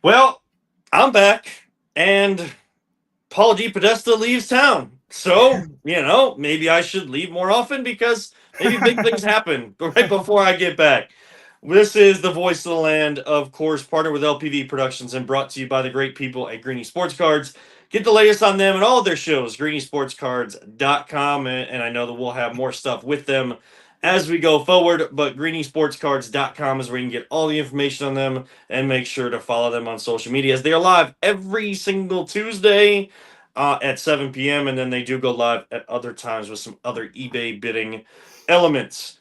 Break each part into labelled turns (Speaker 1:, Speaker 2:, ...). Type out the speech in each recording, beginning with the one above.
Speaker 1: Well, I'm back, and Paul D. Podesta leaves town. So, maybe I should leave more often because maybe big things happen right before I get back. This is the voice of the land, of course, partnered with LPV Productions and brought to you by the great people at Greeny Sports Cards. Get the latest on them and all of their shows, greenysportscards.com. And I know that we'll have more stuff with them as we go forward, but greenysportscards.com is where you can get all the information on them and make sure to follow them on social media as they are live every single Tuesday at 7 p.m. And then they do go live at other times with some other eBay bidding elements.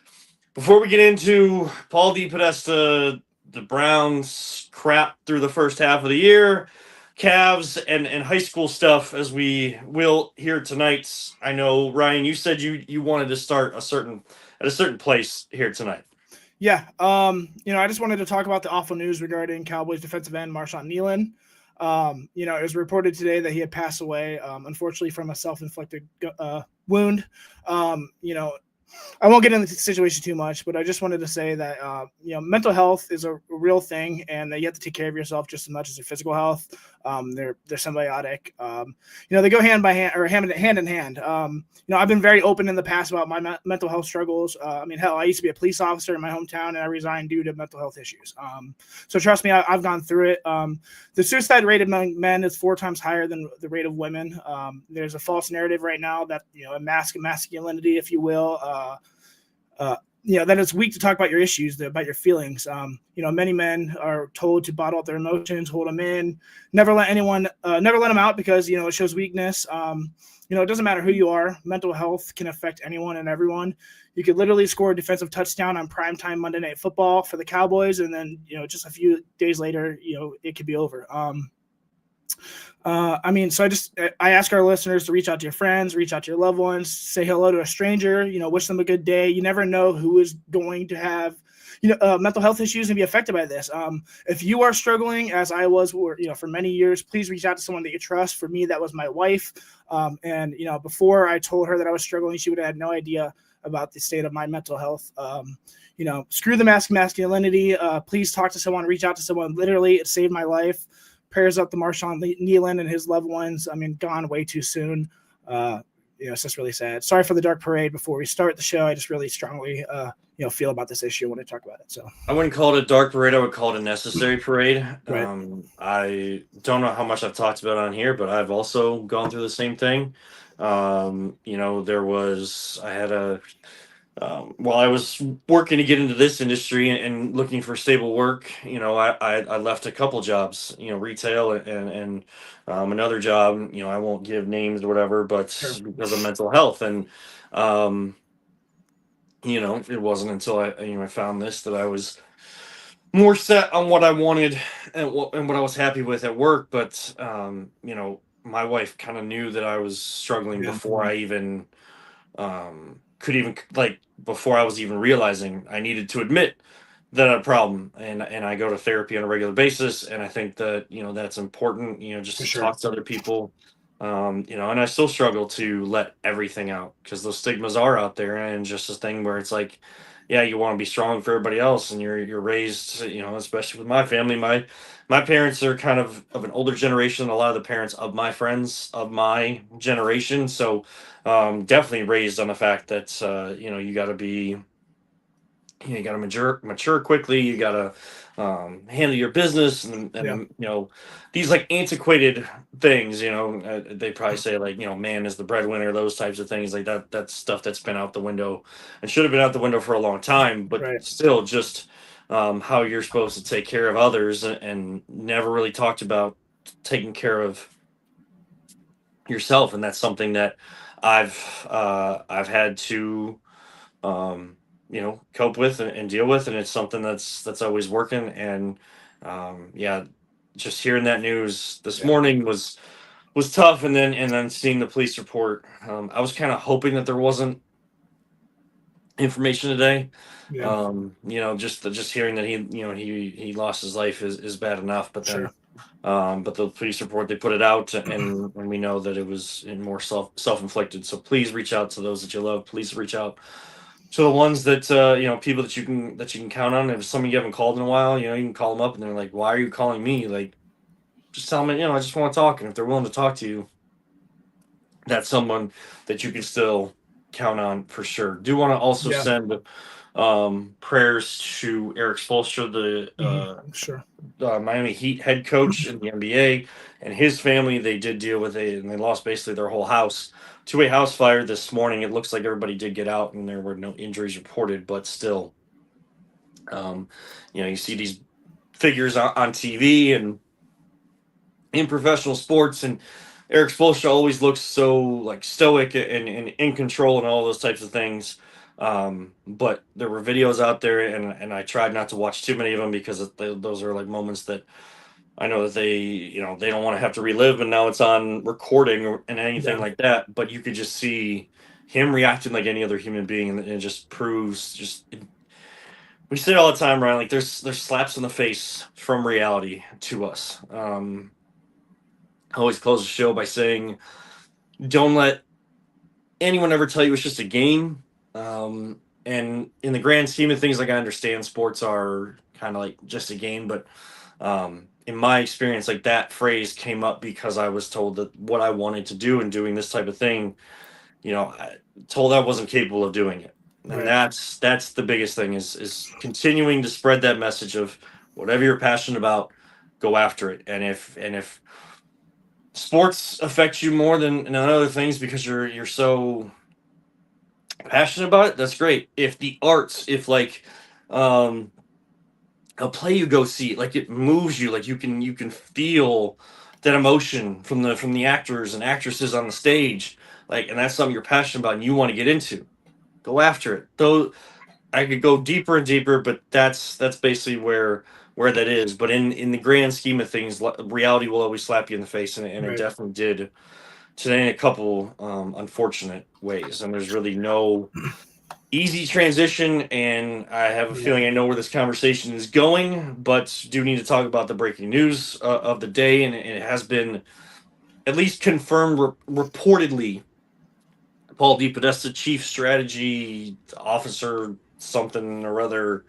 Speaker 1: Before we get into Paul D. Podesta, the Browns crap through the first half of the year, Cavs and high school stuff, as we will here tonight. I know, Ryan, you said you wanted to start at a certain place here tonight.
Speaker 2: Yeah. I just wanted to talk about the awful news regarding Cowboys defensive end Marshawn Kneeland. It was reported today that he had passed away, unfortunately, from a self-inflicted wound. I won't get into the situation too much, but I just wanted to say that, mental health is a real thing, and that you have to take care of yourself just as much as your physical health. They're symbiotic. They go hand by hand or hand in hand. I've been very open in the past about my mental health struggles. I used to be a police officer in my hometown, and I resigned due to mental health issues. So trust me, I've gone through it. The suicide rate among men is 4 times higher than the rate of women. There's a false narrative right now that, a masculinity, if you will, that it's weak to talk about your issues, about your feelings. Many men are told to bottle up their emotions, hold them in, never let them out because, it shows weakness. It doesn't matter who you are. Mental health can affect anyone and everyone. You could literally score a defensive touchdown on primetime Monday Night Football for the Cowboys, and then, just a few days later, it could be over. I ask our listeners to reach out to your friends, reach out to your loved ones, say hello to a stranger, wish them a good day. You never know who is going to have, mental health issues and be affected by this. If you are struggling, as I was, for many years, please reach out to someone that you trust. For me, that was my wife. Before I told her that I was struggling, she would have had no idea about the state of my mental health. Screw the masculinity. Please talk to someone, reach out to someone. Literally, it saved my life. Prayers up to Marshawn Kneeland and his loved ones. Gone way too soon. It's just really sad. Sorry for the dark parade before we start the show. I just really strongly, feel about this issue when I talk about it. So
Speaker 1: I wouldn't call it a dark parade. I would call it a necessary parade.
Speaker 2: Right.
Speaker 1: I don't know how much I've talked about on here, but I've also gone through the same thing. While I was working to get into this industry and looking for stable work, I left a couple jobs, retail and another job, I won't give names or whatever, but
Speaker 2: Sure.
Speaker 1: because of mental health. And, it wasn't until I found this that I was more set on what I wanted and what I was happy with at work. But, my wife kind of knew that I was struggling
Speaker 2: Yeah.
Speaker 1: before I even before I was even realizing I needed to admit that I had a problem, and I go to therapy on a regular basis, and I think that that's important, just
Speaker 2: For
Speaker 1: to
Speaker 2: sure.
Speaker 1: talk to other people, and I still struggle to let everything out because those stigmas are out there, and just this thing where it's like, yeah, you want to be strong for everybody else, and you're raised, especially with my family, my parents are kind of an older generation than a lot of the parents of my friends of my generation, so definitely raised on the fact that you got to be, you got to mature quickly. You got to handle your business, and these like antiquated things. They probably say like man is the breadwinner. Those types of things like that. That's stuff that's been out the window and should have been out the window for a long time. But
Speaker 2: Right.
Speaker 1: still, just how you're supposed to take care of others, and never really talked about taking care of yourself. And that's something that I've had to cope with and deal with, and it's something that's always working. And just hearing that news this
Speaker 2: Yeah.
Speaker 1: morning was tough. And then seeing the police report, I was kind of hoping that there wasn't information today.
Speaker 2: Yeah.
Speaker 1: Just hearing that he lost his life is bad enough, but then
Speaker 2: Sure.
Speaker 1: but the police report, they put it out, and we know that it was in more self-inflicted. So please reach out to those that you love. Please reach out to the ones that people that you can count on. If someone you haven't called in a while, you can call them up and they're like, "Why are you calling me?" Like, just tell them, I just want to talk. And if they're willing to talk to you, that's someone that you can still count on for sure. Do want to also
Speaker 2: Yeah.
Speaker 1: send prayers to Eric Spoelstra,
Speaker 2: Sure.
Speaker 1: the Miami Heat head coach in the NBA, and his family. They did deal with it, and they lost basically their whole house to a house fire this morning. It looks like everybody did get out, and there were no injuries reported, but still, you see these figures on TV and in professional sports, and Eric Spoelstra always looks so like stoic and in control and all those types of things. But there were videos out there, and I tried not to watch too many of them because those are like moments that I know that they don't want to have to relive, and now it's on recording and anything like that. But you could just see him reacting like any other human being, and it just proves we say it all the time, Ryan. Like there's slaps in the face from reality to us. I always close the show by saying, don't let anyone ever tell you it's just a game. And in the grand scheme of things, like I understand sports are kind of like just a game, but in my experience, like that phrase came up because I was told that what I wanted to do in doing this type of thing, I told I wasn't capable of doing it. And
Speaker 2: Right.
Speaker 1: that's the biggest thing is continuing to spread that message of whatever you're passionate about, go after it. And if sports affect you more than other things because you're so passionate about it, that's great. If the arts, if like a play you go see, like it moves you, like you can feel that emotion from the actors and actresses on the stage, like, and that's something you're passionate about and you want to get into, go after it. Though I could go deeper and deeper, but that's basically where that is. But in the grand scheme of things, reality will always slap you in the face, and it
Speaker 2: Right.
Speaker 1: definitely did today in a couple unfortunate ways. And there's really no easy transition, and I have a feeling I know where this conversation is going, but do need to talk about the breaking news of the day, and it has been at least confirmed reportedly. Paul DePodesta, chief strategy officer, something or other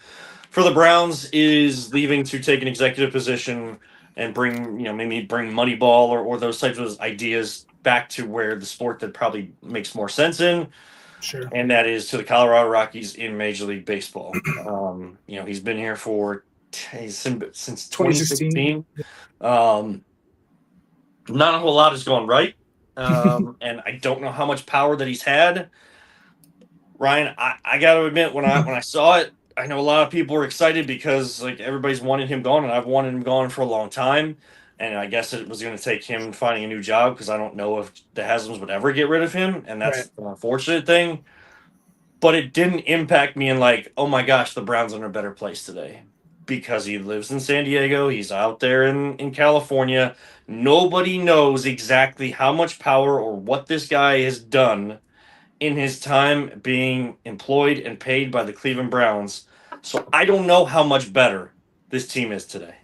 Speaker 1: for the Browns, is leaving to take an executive position and bring, maybe bring Moneyball or those types of ideas back to where the sport that probably makes more sense in.
Speaker 2: Sure.
Speaker 1: And that is to the Colorado Rockies in Major League Baseball. He's been here since 2016. Not a whole lot has gone right. And I don't know how much power that he's had. Ryan, I got to admit, when I saw it, I know a lot of people were excited because like everybody's wanted him gone, and I've wanted him gone for a long time. And I guess it was going to take him finding a new job because I don't know if the Haslam's would ever get rid of him, and that's the unfortunate thing. But it didn't impact me in like, oh my gosh, the Browns are in a better place today because he lives in San Diego. He's out there in California. Nobody knows exactly how much power or what this guy has done in his time being employed and paid by the Cleveland Browns. So I don't know how much better this team is today.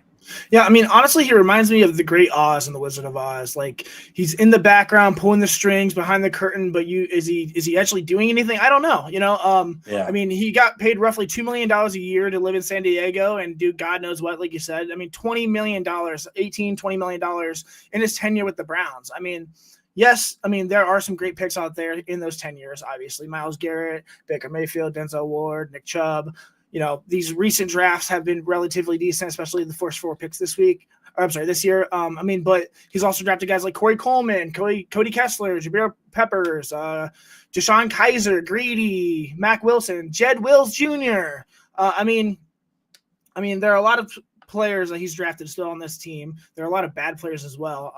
Speaker 2: Yeah, I mean, honestly, he reminds me of the Great Oz and the Wizard of Oz. Like he's in the background pulling the strings behind the curtain, but is he actually doing anything? I don't know. I mean, he got paid roughly $2 million a year to live in San Diego and do God knows what, like you said. I mean, $20 million, $20 million in his tenure with the Browns. I mean, yes, I mean, there are some great picks out there in those 10 years, obviously. Myles Garrett, Baker Mayfield, Denzel Ward, Nick Chubb. These recent drafts have been relatively decent, especially the first 4 picks this year. But he's also drafted guys like Corey Coleman, Cody Kessler, Jabril Peppers, Deshaun Kaiser, Greedy, Mac Wilson, Jed Wills Jr. There are a lot of players that he's drafted still on this team. There are a lot of bad players as well.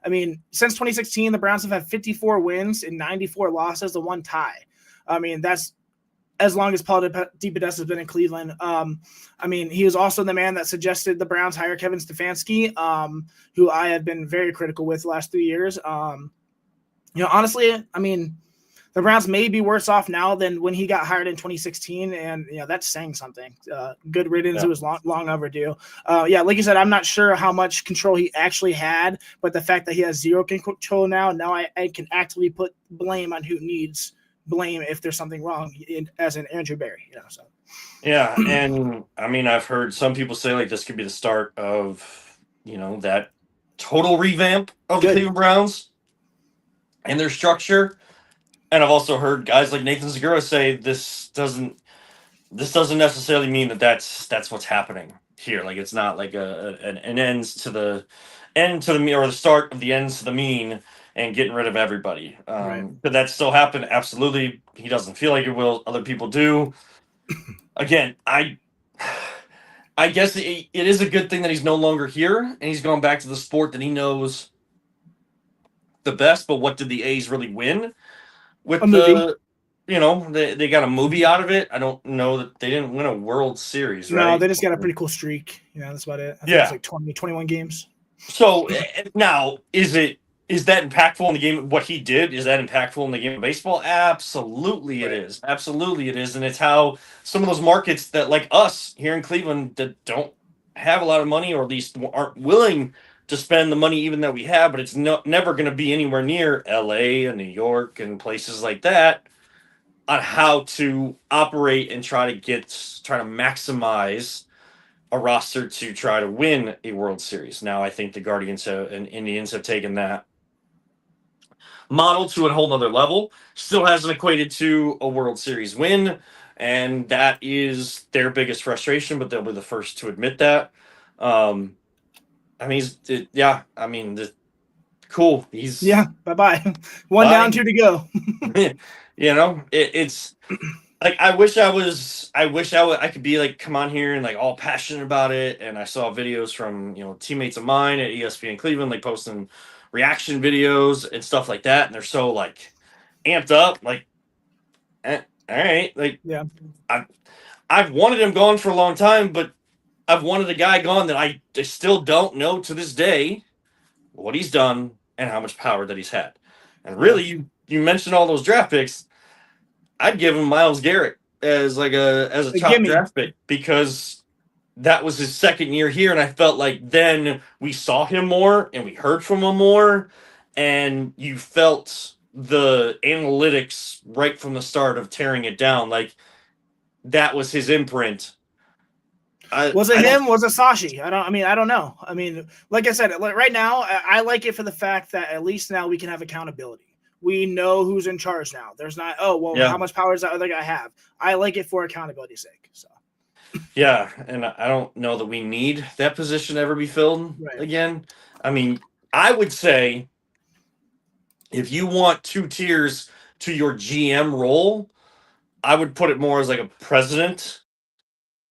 Speaker 2: Since 2016, the Browns have had 54 wins and 94 losses and 1 tie. That's as long as Paul DePodesta has been in Cleveland. He was also the man that suggested the Browns hire Kevin Stefanski, who I have been very critical with the last 3 years. Honestly, the Browns may be worse off now than when he got hired in 2016, and that's saying something. Good riddance. It was long overdue. Like you said, I'm not sure how much control he actually had, but the fact that he has zero control now I can actively put blame on who needs blame if there's something wrong, as in Andrew Berry.
Speaker 1: Yeah, and I've heard some people say like this could be the start of that total revamp of the
Speaker 2: Good.
Speaker 1: Cleveland Browns and their structure. And I've also heard guys like Nathan Segura say this doesn't necessarily mean that that's what's happening here. Like it's not like an ends to the end to the mean or the start of the ends to the mean and getting rid of everybody.
Speaker 2: Right.
Speaker 1: Could that still happen? Absolutely. He doesn't feel like it will. Other people do. Again, I guess it is a good thing that he's no longer here and he's going back to the sport that he knows the best. But what did the A's really win with
Speaker 2: A movie.
Speaker 1: they got a movie out of it? I don't know that they didn't win a World Series, right?
Speaker 2: No, they just got a pretty cool streak. That's about it. I think
Speaker 1: Yeah.
Speaker 2: it's like 20, 21 games.
Speaker 1: So now, is that impactful in the game? What he did, is that impactful in the game of baseball? Absolutely, it is. Absolutely, it is. And it's how some of those markets that, like us here in Cleveland, that don't have a lot of money, or at least aren't willing to spend the money even that we have, but it's never going to be anywhere near LA and New York and places like that, on how to operate and try to maximize a roster to try to win a World Series. Now, I think the Guardians and Indians have taken that model to a whole nother level. Still hasn't equated to a World Series win, and that is their biggest frustration, but they'll be the first to admit that. Cool. He's
Speaker 2: bye-bye. One
Speaker 1: Bye.
Speaker 2: down, 2 to go.
Speaker 1: It's like I wish I could be like come on here and like all passionate about it. And I saw videos from teammates of mine at ESPN Cleveland like posting reaction videos and stuff like that, and they're so like amped up. Like, all right, like
Speaker 2: Yeah.
Speaker 1: I've wanted him gone for a long time, but I've wanted a guy gone that I still don't know to this day what he's done and how much power that he's had. And really, you mentioned all those draft picks. I'd give him Myles Garrett as a top draft pick, because that was his second year here, and I felt like then we saw him more and we heard from him more, and you felt the analytics right from the start of tearing it down. Like that was his imprint.
Speaker 2: Was it him? Was it Sashi? I don't know. I mean, like I said, right now, I like it for the fact that at least now we can have accountability. We know who's in charge now. There's not, how much power does that other guy have? I like it for accountability's sake. So.
Speaker 1: Yeah, and I don't know that we need that position to ever be filled again. I mean, I would say if you want 2 tiers to your GM role, I would put it more as like a president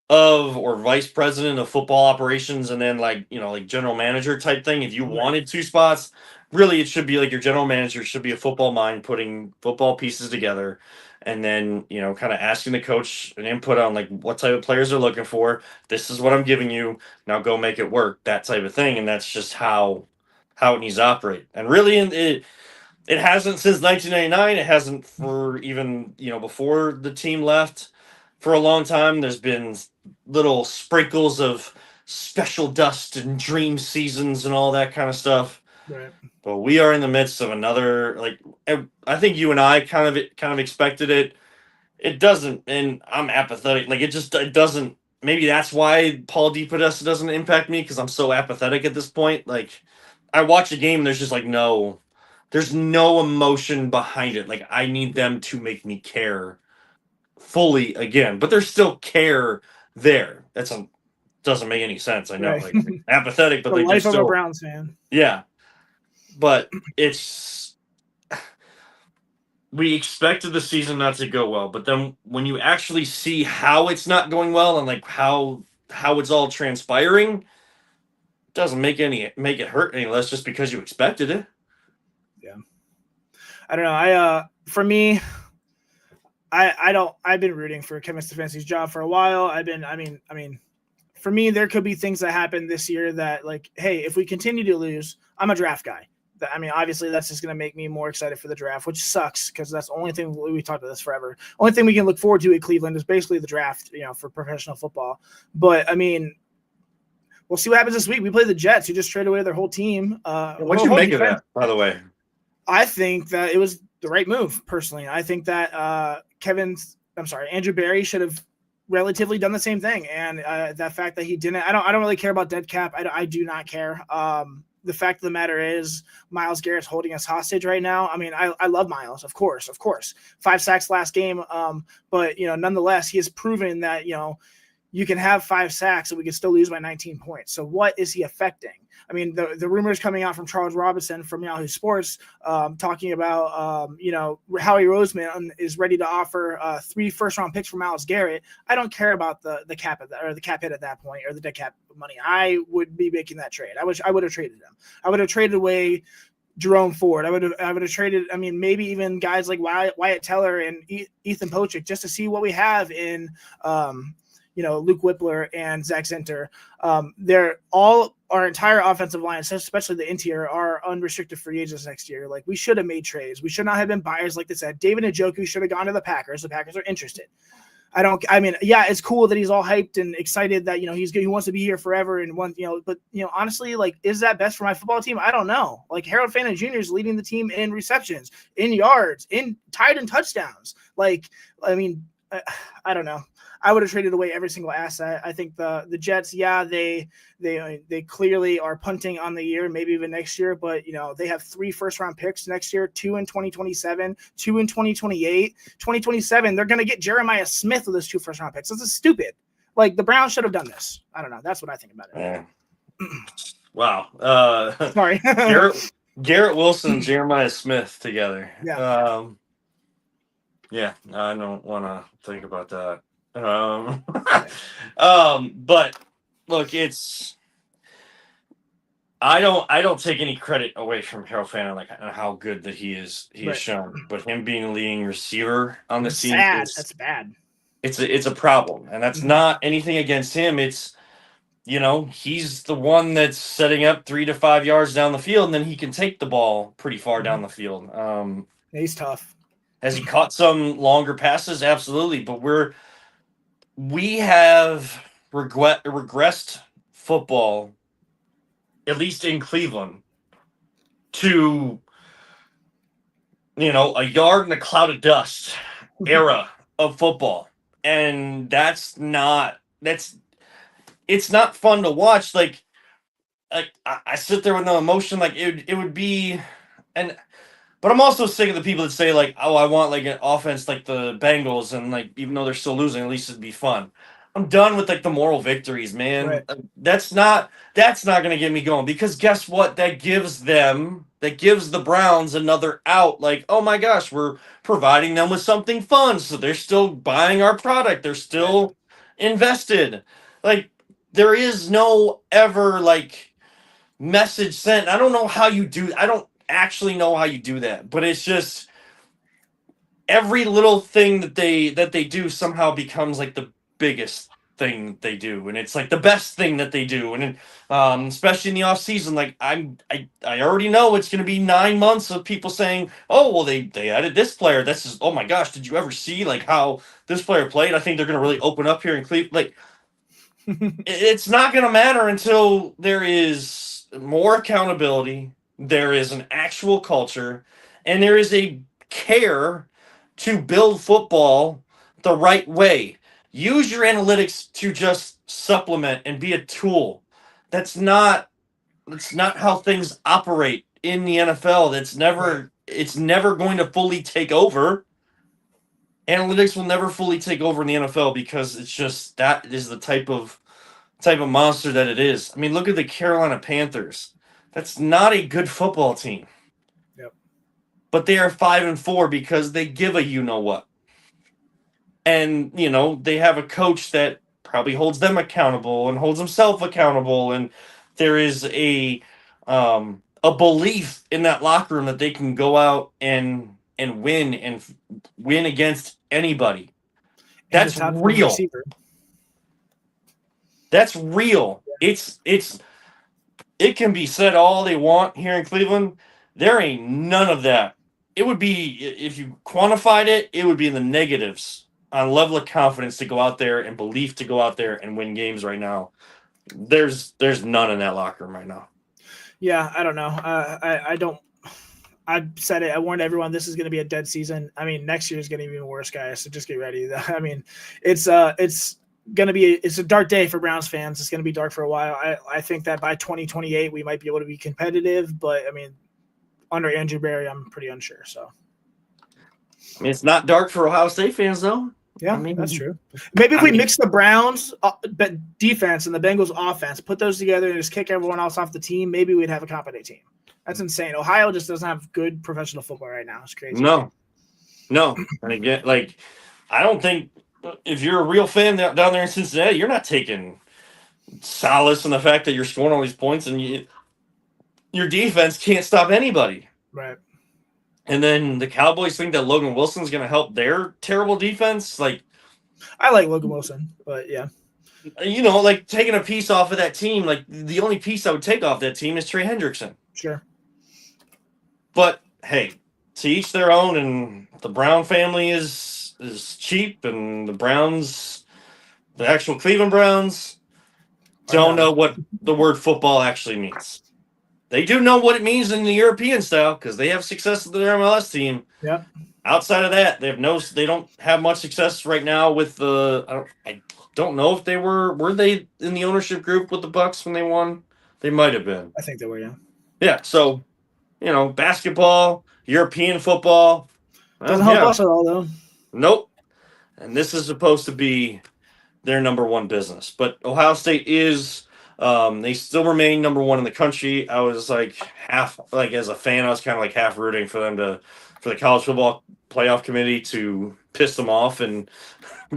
Speaker 1: or vice president of football operations, and then like general manager type thing. If you wanted 2 spots, really it should be like your general manager should be a football mind putting football pieces together, and then kind of asking the coach an input on like what type of players they're looking for. This is what I'm giving you, now go make it work, that type of thing. And that's just how it needs to operate. And really it hasn't since 1999. It hasn't for even before the team left. For a long time, there's been little sprinkles of special dust and dream seasons and all that kind of stuff.
Speaker 2: Right.
Speaker 1: But we are in the midst of another, like, I think you and I kind of expected it. It doesn't, and I'm apathetic. Like, it doesn't. Maybe that's why Paul DePodesta doesn't impact me, because I'm so apathetic at this point. Like, I watch a game and there's just like there's no emotion behind it. Like, I need them to make me care fully again, but there's still care there. Doesn't make any sense. I know,
Speaker 2: Right.
Speaker 1: like apathetic, but
Speaker 2: the
Speaker 1: like
Speaker 2: life of
Speaker 1: still,
Speaker 2: a Browns fan.
Speaker 1: Yeah, but we expected the season not to go well, but then when you actually see how it's not going well and like how it's all transpiring, it doesn't make it hurt any less just because you expected it.
Speaker 2: Yeah, I don't know. For me, I've been rooting for Kevin Stefanski's job for a while. For me, there could be things that happen this year that, like, hey, if we continue to lose, I'm a draft guy. Obviously, that's just going to make me more excited for the draft, which sucks because that's the only thing we talked about this forever. Only thing we can look forward to at Cleveland is basically the draft, for professional football. But we'll see what happens this week. We play the Jets, who just traded away their whole team.
Speaker 1: What'd you make of that, by the way?
Speaker 2: I think that it was the right move, personally. I think that Andrew Berry should have relatively done the same thing. And that fact that he didn't, I don't really care about dead cap. I do not care. the fact of the matter is Myles Garrett's holding us hostage right now. I mean, I love Myles, of course, 5 sacks last game. But nonetheless, he has proven that, you can have 5 sacks and we can still lose by 19 points. So what is he affecting? I mean, the rumors coming out from Charles Robinson from Yahoo Sports talking about, Howie Roseman is ready to offer 3 first-round picks for Myles Garrett. I don't care about the cap at the cap hit at that point or the dead cap money. I would be making that trade. I would have traded him. I would have traded away Jerome Ford. I would have traded. I mean, maybe even guys like Wyatt Teller and Ethan Pochik just to see what we have in. Luke Whippler and Zach Zinter. They're all our entire offensive line, especially the interior, are unrestricted free agents next year. Like, we should have made trades. We should not have been buyers like this. David Njoku should have gone to the Packers. The Packers are interested. It's cool that he's all hyped and excited that, he wants to be here forever and but honestly, like, is that best for my football team? I don't know. Like, Harold Fannin Jr. is leading the team in receptions, in yards, tied in touchdowns. Like, I don't know. I would have traded away every single asset. I think the Jets, they clearly are punting on the year, maybe even next year, but they have 3 first-round picks next year, 2 in 2027, 2 in 2028. 2027, they're going to get Jeremiah Smith with those 2 first-round picks. This is stupid. Like, the Browns should have done this. I don't know. That's what I think about it.
Speaker 1: Wow.
Speaker 2: Sorry.
Speaker 1: Garrett Wilson and Jeremiah Smith together.
Speaker 2: Yeah.
Speaker 1: Yeah, I don't want to think about that. But look, I don't take any credit away from Harold Fannin, like how good that he is shown, but him being a leading receiver on the team,
Speaker 2: that's bad.
Speaker 1: It's a problem, and that's not anything against him. It's he's the one that's setting up 3 to 5 yards down the field, and then he can take the ball pretty far down the field.
Speaker 2: He's tough.
Speaker 1: Has he caught some longer passes? Absolutely, but we have regressed football, at least in Cleveland, to a yard in a cloud of dust era of football, and it's not fun to watch. Like I sit there with no emotion. Like it would be, but I'm also sick of the people that say, like, oh, I want like an offense like the Bengals, and like even though they're still losing, at least it'd be fun. I'm done with like the moral victories, man.
Speaker 2: Right.
Speaker 1: That's not going to get me going, because guess what? That gives the Browns another out. Like, oh my gosh, we're providing them with something fun, so they're still buying our product. They're still invested. Like, there is no ever like message sent. I don't know how you do. I don't actually know how you do that, but it's just every little thing that they do somehow becomes like the biggest thing that they do, and it's like the best thing that they do, and especially in the off season, like I already know it's going to be 9 months of people saying, oh well, they added this player, this is, oh my gosh, did you ever see like how this player played? I think they're going to really open up here in Cleveland. Like, it's not going to matter until there is more accountability, there is an actual culture, and there is a care to build football the right way. Use your analytics to just supplement and be a tool. That's not how things operate in the NFL. It's never going to fully take over. Analytics will never fully take over in the NFL, because it's just, that is the type of monster that it is. I mean, look at the Carolina Panthers. That's not a good football team.
Speaker 2: Yep.
Speaker 1: But they are 5-4 because they give a what. And, they have a coach that probably holds them accountable and holds himself accountable. And there is a belief in that locker room that they can go out and win against anybody. That's real. That's real. It can be said all they want here in Cleveland. There ain't none of that. It would be, if you quantified it, it would be in the negatives on level of confidence to go out there and belief to go out there and win games right now. There's none in that locker room right now.
Speaker 2: Yeah, I don't know. I've said it. I warned everyone this is going to be a dead season. I mean, next year is going to be even worse, guys. So just get ready. I mean, it's it's a dark day for Browns fans. It's going to be dark for a while. I think that by 2028 we might be able to be competitive, but I mean, under Andrew Berry, I'm pretty unsure. So,
Speaker 1: I mean, it's not dark for Ohio State fans, though.
Speaker 2: yeah,
Speaker 1: I mean,
Speaker 2: that's true. Maybe if we mix the Browns defense and the Bengals offense, put those together and just kick everyone else off the team, maybe we'd have a competent team. That's insane. Ohio just doesn't have good professional football right now. It's crazy.
Speaker 1: No. And again, like, I don't think if you're a real fan down there in Cincinnati, you're not taking solace in the fact that you're scoring all these points and your defense can't stop anybody.
Speaker 2: Right.
Speaker 1: And then the Cowboys think that Logan Wilson's going to help their terrible defense. Like,
Speaker 2: I like Logan Wilson, but yeah.
Speaker 1: Like taking a piece off of that team, like the only piece I would take off that team is Trey Hendrickson.
Speaker 2: Sure.
Speaker 1: But hey, to each their own, and the Brown family is cheap, and the Browns, the actual Cleveland Browns, don't know what the word football actually means. They do know what it means in the European style because they have success with their MLS team.
Speaker 2: Yeah.
Speaker 1: Outside of that, they don't have much success right now with the. I don't know if they were they in the ownership group with the Bucks when they won. They might have been.
Speaker 2: I think they were, yeah.
Speaker 1: Yeah. So, basketball, European football
Speaker 2: doesn't help us at all, though.
Speaker 1: Nope. And this is supposed to be their number one business, but Ohio State is. They still remain number one in the country. I was as a fan, I was kind of like half rooting for them for the college football playoff committee to piss them off and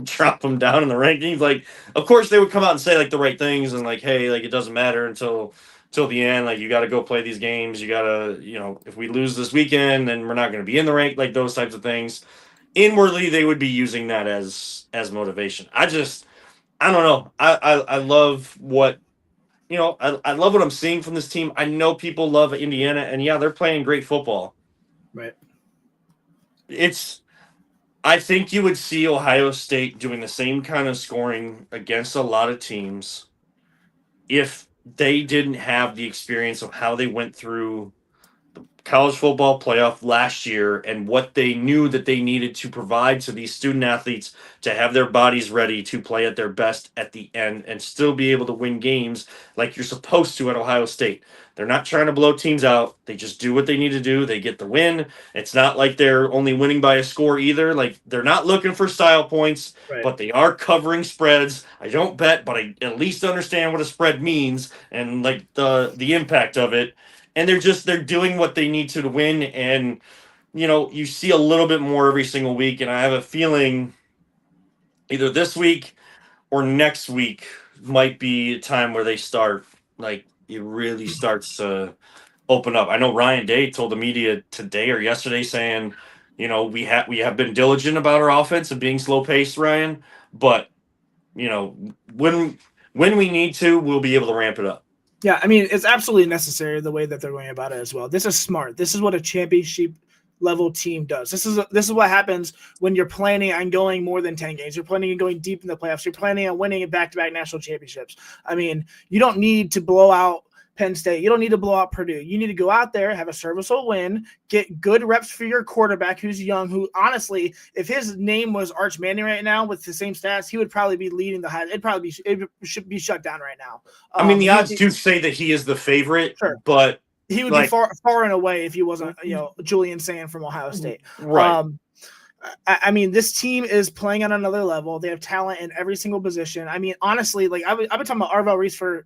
Speaker 1: drop them down in the rankings. Like, of course they would come out and say like the right things and like, hey, like it doesn't matter until the end. Like you got to go play these games. You got to, if we lose this weekend, then we're not going to be in the rank. Like those types of things. Inwardly, they would be using that as motivation. I don't know. I love what. I love what I'm seeing from this team. I know people love Indiana, and yeah, they're playing great football.
Speaker 2: Right.
Speaker 1: I think you would see Ohio State doing the same kind of scoring against a lot of teams if they didn't have the experience of how they went through the college football playoff last year and what they knew that they needed to provide to these student athletes to have their bodies ready to play at their best at the end and still be able to win games like you're supposed to at Ohio State. They're not trying to blow teams out. They just do what they need to do. They get the win. It's not like they're only winning by a score either. Like they're not looking for style points,
Speaker 2: right.
Speaker 1: But they are covering spreads. I don't bet, but I at least understand what a spread means and like the impact of it. And they're doing what they need to win. And, you see a little bit more every single week. And I have a feeling either this week or next week might be a time where they start, like, it really starts to open up. I know Ryan Day told the media today or yesterday saying, we have been diligent about our offense and being slow paced, Ryan. But, when we need to, we'll be able to ramp it up.
Speaker 2: Yeah, I mean, it's absolutely necessary the way that they're going about it as well. This is smart. This is what a championship level team does. This is what happens when you're planning on going more than 10 games. You're planning on going deep in the playoffs. You're planning on winning back-to-back national championships. I mean, you don't need to blow out Penn State. You don't need to blow out Purdue. You need to go out there, have a serviceable win, get good reps for your quarterback who's young, who honestly, if his name was Arch Manning right now with the same stats, he would probably be leading the high. It should be shut down right now.
Speaker 1: I mean, the odds do say that he is the favorite,
Speaker 2: sure.
Speaker 1: But
Speaker 2: he would be far and away if he wasn't, Julian Sand from Ohio State.
Speaker 1: Right.
Speaker 2: I mean, this team is playing on another level. They have talent in every single position. I mean, honestly, like I've been talking about Arvell Reese for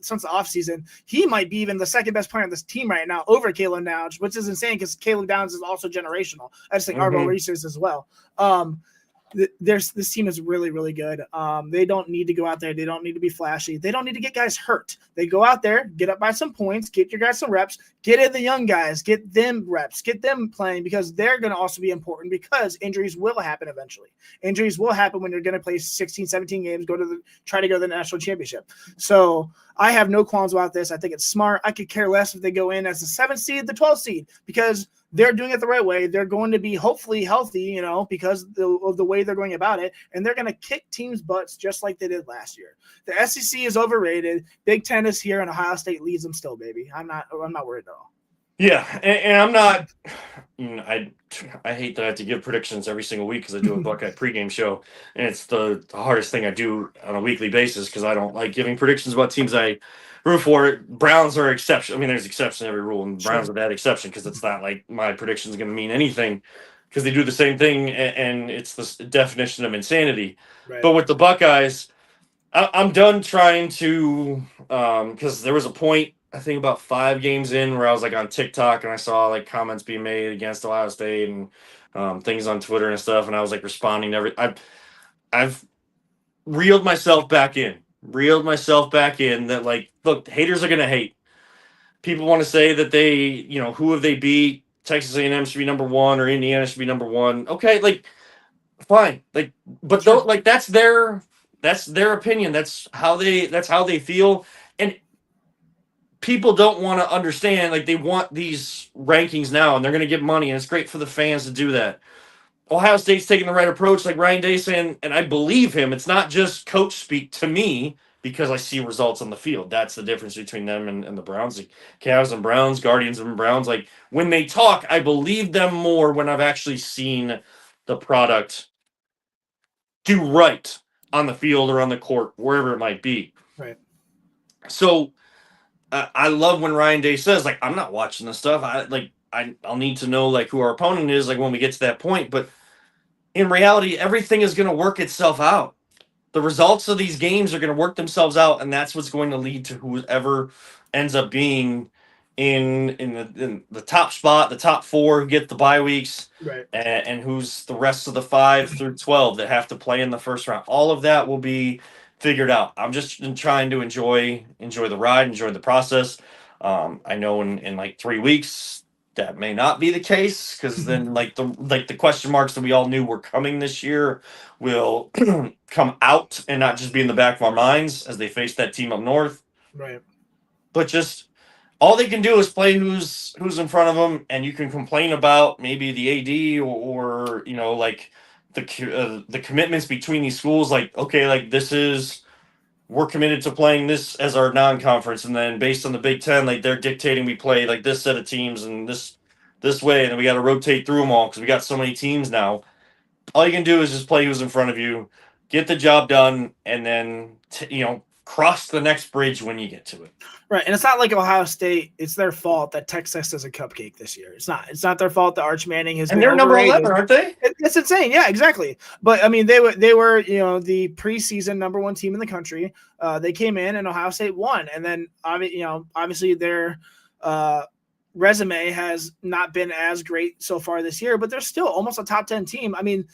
Speaker 2: since the offseason. He might be even the second best player on this team right now over Caleb Downs, which is insane because Caleb Downs is also generational. I just think Arvell Reese is as well. This team is really, really good. They don't need to go out there. They don't need to be flashy. They don't need to get guys hurt. They go out there, get up by some points, get your guys some reps, get in the young guys, get them reps, get them playing because they're going to also be important because injuries will happen eventually. Injuries will happen when you're going to play 16, 17 games, try to go to the national championship. So I have no qualms about this. I think it's smart. I could care less if they go in as the 7th seed, the 12th seed, because they're doing it the right way. They're going to be hopefully healthy, because of the way they're going about it, and they're going to kick teams' butts just like they did last year. The SEC is overrated. Big Ten is here, and Ohio State leads them still, baby. I'm not worried at all.
Speaker 1: Yeah, and I'm not. I hate that I have to give predictions every single week because I do a Buckeye pregame show, and it's the hardest thing I do on a weekly basis because I don't like giving predictions about teams I root for. Browns are exception. I mean, there's exception to every rule, and Browns
Speaker 2: Sure.
Speaker 1: are that exception because it's not like my prediction is going to mean anything because they do the same thing, and it's the definition of insanity.
Speaker 2: Right.
Speaker 1: But with the Buckeyes, I'm done trying to because there was a point I think about 5 games in where I was like on TikTok and I saw like comments being made against Ohio State and things on Twitter and stuff, and I was like responding to I've reeled myself back in that like look, haters are gonna hate. People want to say that they who have they beat? Texas A&M should be number one or Indiana should be number one. Okay, like fine, like but though
Speaker 2: Sure.
Speaker 1: like that's their opinion. That's how they feel, and people don't want to understand. Like they want these rankings now, and they're going to get money, and it's great for the fans to do that. Ohio State's taking the right approach, like Ryan Day saying, and I believe him. It's not just coach speak to me because I see results on the field. That's the difference between them and the Browns. Like Cavs and Browns, Guardians and Browns. Like when they talk, I believe them more when I've actually seen the product do right on the field or on the court, wherever it might be.
Speaker 2: Right.
Speaker 1: So I love when Ryan Day says, like, I'm not watching this stuff. I'll need to know like who our opponent is, like when we get to that point. But in reality, everything is going to work itself out. The results of these games are going to work themselves out, and that's what's going to lead to whoever ends up being in the top spot, the top four who get the bye weeks,
Speaker 2: Right.
Speaker 1: and who's the rest of the 5 through 12 that have to play in the first round. All of that will be figured out. I'm just trying to enjoy the ride, enjoy the process. I know in like 3 weeks that may not be the case because then like the question marks that we all knew were coming this year will come out and not just be in the back of our minds as they face that team up north.
Speaker 2: Right.
Speaker 1: But just all they can do is play who's in front of them, and you can complain about maybe the AD or like the commitments between these schools. Like okay, like we're committed to playing this as our non-conference, and then based on the Big Ten, like they're dictating we play like this set of teams and this way, and then we got to rotate through them all because we got so many teams now. All you can do is just play who's in front of you, get the job done, and then cross the next bridge when you get to it.
Speaker 2: Right. And it's not like Ohio State, it's their fault that Texas is a cupcake this year. It's not. It's not their fault that Arch Manning has
Speaker 1: And
Speaker 2: been
Speaker 1: they're number
Speaker 2: overrated.
Speaker 1: 11, aren't they?
Speaker 2: It's insane. Yeah, exactly. But I mean, they were the preseason number one team in the country. They came in and Ohio State won, and then obviously their resume has not been as great so far this year, but they're still almost a top 10 team. I mean,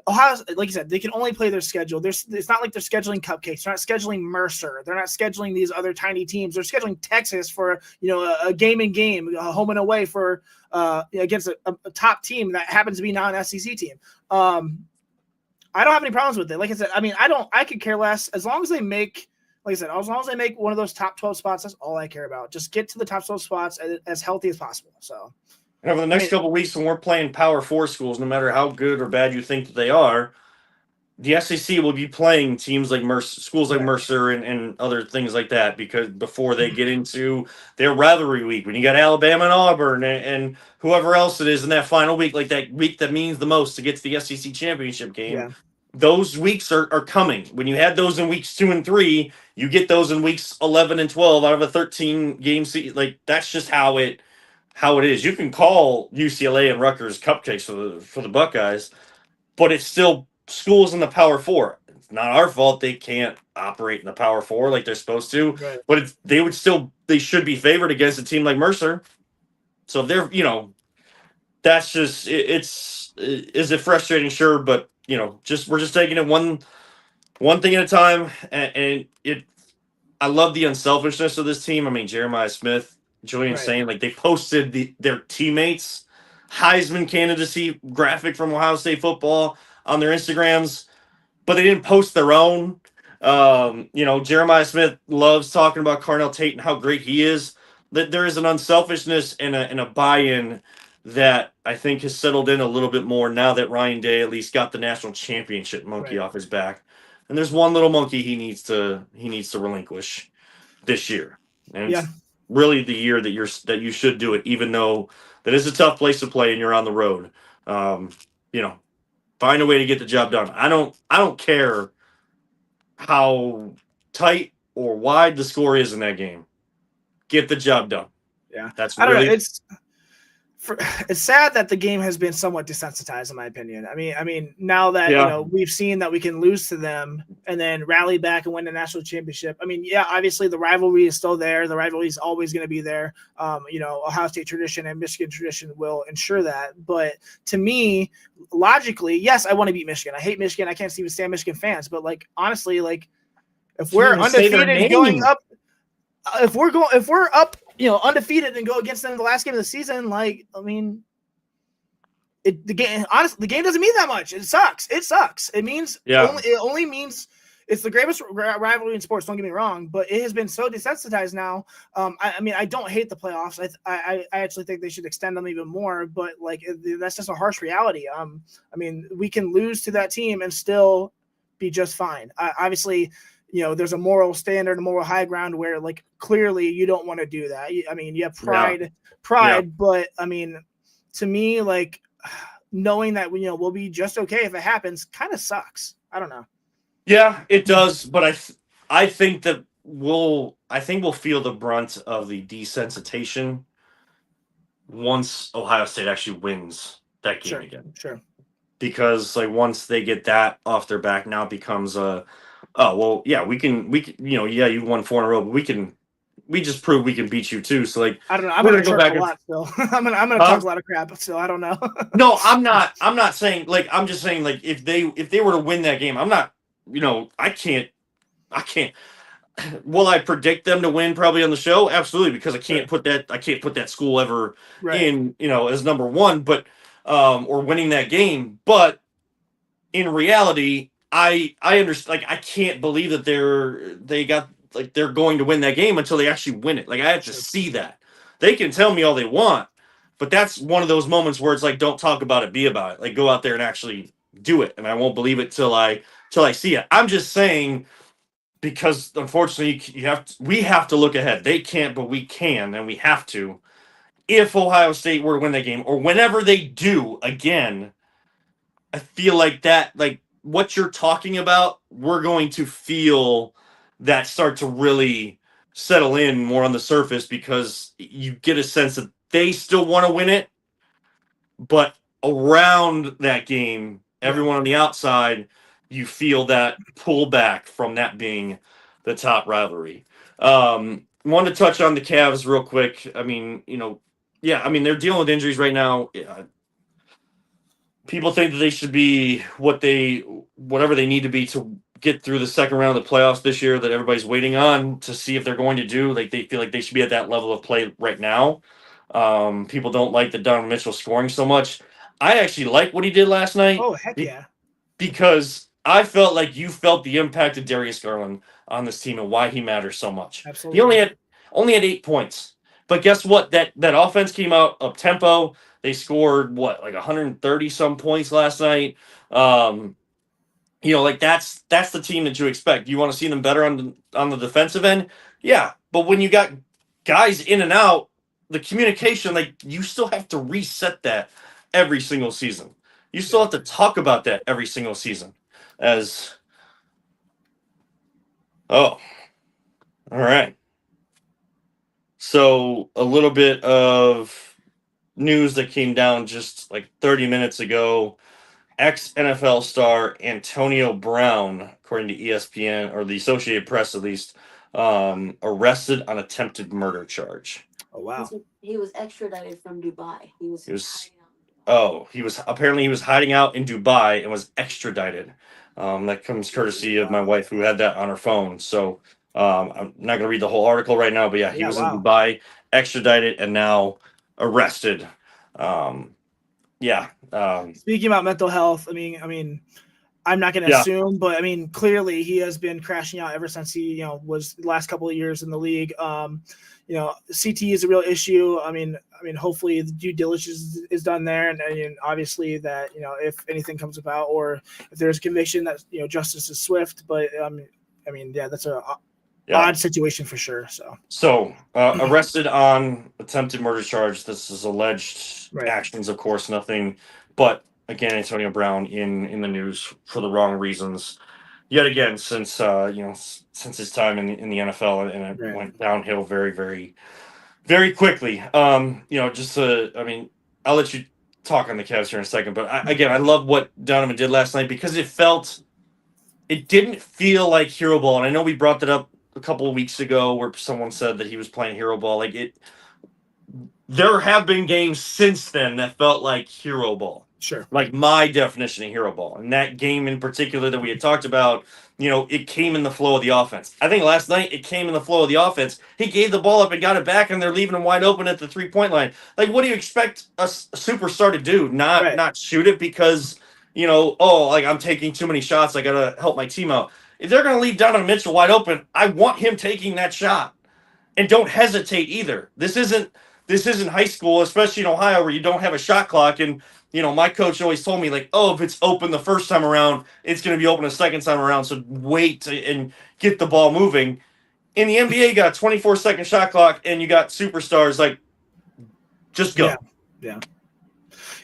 Speaker 2: Ohio, like you said, they can only play their schedule. It's not like they're scheduling cupcakes. They're not scheduling Mercer. They're not scheduling these other tiny teams. They're scheduling Texas for a game and game, home and away for against a top team that happens to be not an SEC team. I don't have any problems with it. Like I said, I mean, I could care less as long as they make. Like I said, as long as they make one of those top 12 spots, that's all I care about. Just get to the top 12 spots as healthy as possible. So.
Speaker 1: And over the next couple of weeks, when we're playing Power 4 schools, no matter how good or bad you think that they are, the SEC will be playing teams like Mercer, schools like Mercer and other things like that, because before they get into their rivalry week, when you got Alabama and Auburn and whoever else it is in that final week, like that week that means the most to get to the SEC championship game, those weeks are coming. When you had those in weeks 2 and 3, you get those in weeks 11 and 12 out of a 13 game season. Like that's just how it is. You can call UCLA and Rutgers cupcakes for the Buckeyes, but it's still schools in the Power 4. It's not our fault they can't operate in the Power 4 like they're supposed to.
Speaker 2: Right.
Speaker 1: But they should be favored against a team like Mercer. So if they're that's just is it frustrating? Sure, but we're just taking it one thing at a time, and I love the unselfishness of this team. I mean, Jeremiah Smith, Julian saying like they posted their teammates Heisman candidacy graphic from Ohio State football on their Instagrams, but they didn't post their own. Jeremiah Smith loves talking about Carnell Tate and how great he is. That there is an unselfishness and a buy-in that I think has settled in a little bit more now that Ryan Day at least got the national championship monkey off his back. And there's one little monkey he needs to relinquish this year. And really the year that you should do it, even though that is a tough place to play and you're on the road. Um, you know, find a way to get the job done. I don't care how tight or wide the score is in that game. Get the job done.
Speaker 2: Yeah,
Speaker 1: That's
Speaker 2: I don't know.
Speaker 1: really
Speaker 2: It's sad that the game has been somewhat desensitized, in my opinion. I mean, now that
Speaker 1: yeah.
Speaker 2: we've seen that we can lose to them and then rally back and win the national championship. I mean, yeah, obviously the rivalry is still there. The rivalry is always going to be there. Ohio State tradition and Michigan tradition will ensure that. But to me, logically, yes, I want to beat Michigan. I hate Michigan. I can't even stand Michigan fans. But like honestly, like if we're
Speaker 1: even say their
Speaker 2: undefeated going
Speaker 1: name.
Speaker 2: up, if we're up, undefeated and go against them in the last game of the season, like, I mean, the game doesn't mean that much. It sucks. It means it only means it's the greatest rivalry in sports. Don't get me wrong, but it has been so desensitized now. I mean, I don't hate the playoffs. I actually think they should extend them even more. But like, that's just a harsh reality. I mean, we can lose to that team and still be just fine. Obviously, there's a moral standard, a moral high ground where like clearly you don't want to do that. I mean, you have pride, but I mean, to me, like knowing that we'll be just okay if it happens kind of sucks. I don't know.
Speaker 1: Yeah, it does, but I think we'll feel the brunt of the desensitization once Ohio State actually wins that game again.
Speaker 2: Sure.
Speaker 1: Because like once they get that off their back, now it becomes we can yeah, you won 4 in a row, but we just proved we can beat you too. So like
Speaker 2: I don't know. I'm gonna go back a lot still. I'm gonna talk a lot of crap still. I don't know.
Speaker 1: No, I'm not saying like I'm just saying like if they were to win that game, I'm not I can't will I predict them to win probably on the show? Absolutely, because I can't put that school ever in, as number one, but or winning that game. But in reality, I understand, like I can't believe that they're going to win that game until they actually win it. Like I have to see that. They can tell me all they want, but that's one of those moments where it's like, don't talk about it, be about it. Like go out there and actually do it. And I won't believe it till I see it. I'm just saying, because unfortunately we have to look ahead. They can't, but we can, and we have to. If Ohio State were to win that game, or whenever they do again, I feel like that, like what you're talking about, we're going to feel that start to really settle in more on the surface, because you get a sense that they still want to win it, but around that game, everyone on the outside, you feel that pullback from that being the top rivalry. Wanted to touch on the Cavs real quick. I mean, they're dealing with injuries right now. People think that they should be whatever they need to be to get through the second round of the playoffs this year, that everybody's waiting on to see if they're going to do. Like they feel like they should be at that level of play right now. People don't like the Donovan Mitchell scoring so much. I actually like what he did last night.
Speaker 2: Oh, heck yeah.
Speaker 1: Because I felt like you felt the impact of Darius Garland on this team and why he matters so much.
Speaker 2: Absolutely.
Speaker 1: He only had 8 points. But guess what? That offense came out up tempo. They scored like 130 some points last night. Like that's the team that you expect. You want to see them better on the defensive end? Yeah. But when you got guys in and out, the communication, like you still have to reset that every single season. You still have to talk about that every single season. All right. So a little bit of news that came down just like 30 minutes ago. Ex-NFL star Antonio Brown, according to ESPN, or the Associated Press at least, arrested on attempted murder charge.
Speaker 2: Oh, wow.
Speaker 3: He was extradited from Dubai. He was
Speaker 1: he was hiding out in Dubai and was extradited. That comes courtesy of my wife, who had that on her phone. So I'm not going to read the whole article right now, but yeah, he was in Dubai, extradited, and now arrested.
Speaker 2: Speaking about mental health, I mean, I'm not going to assume, but I mean, clearly he has been crashing out ever since he, was the last couple of years in the league. CT is a real issue. I mean, hopefully the due diligence is done there, and obviously that if anything comes about, or if there's a conviction, that justice is swift. But that's a
Speaker 1: Yeah.
Speaker 2: odd situation for sure.
Speaker 1: So, arrested on attempted murder charge. This is alleged
Speaker 2: Right.
Speaker 1: actions, of course, nothing. But again, Antonio Brown in the news for the wrong reasons. Yet again, since since his time in the NFL, and it
Speaker 2: Right.
Speaker 1: went downhill very, very, very quickly. Just I mean, I'll let you talk on the Cavs here in a second. But I love what Donovan did last night because it didn't feel like hero ball. And I know we brought that up a couple of weeks ago where someone said that he was playing hero ball. There have been games since then that felt like hero ball.
Speaker 2: Sure.
Speaker 1: Like my definition of hero ball. And that game in particular that we had talked about, it came in the flow of the offense. I think last night it came in the flow of the offense. He gave the ball up and got it back, and they're leaving him wide open at the 3-point line. Like, what do you expect a superstar to do? Not shoot it because, like I'm taking too many shots. I got to help my team out. If they're going to leave Donovan Mitchell wide open, I want him taking that shot. And don't hesitate either. This isn't high school, especially in Ohio, where you don't have a shot clock. And my coach always told me, like, oh, if it's open the first time around, it's going to be open the second time around. So wait and get the ball moving. In the NBA, you got a 24-second shot clock, and you got superstars. Like, just go.
Speaker 2: Yeah.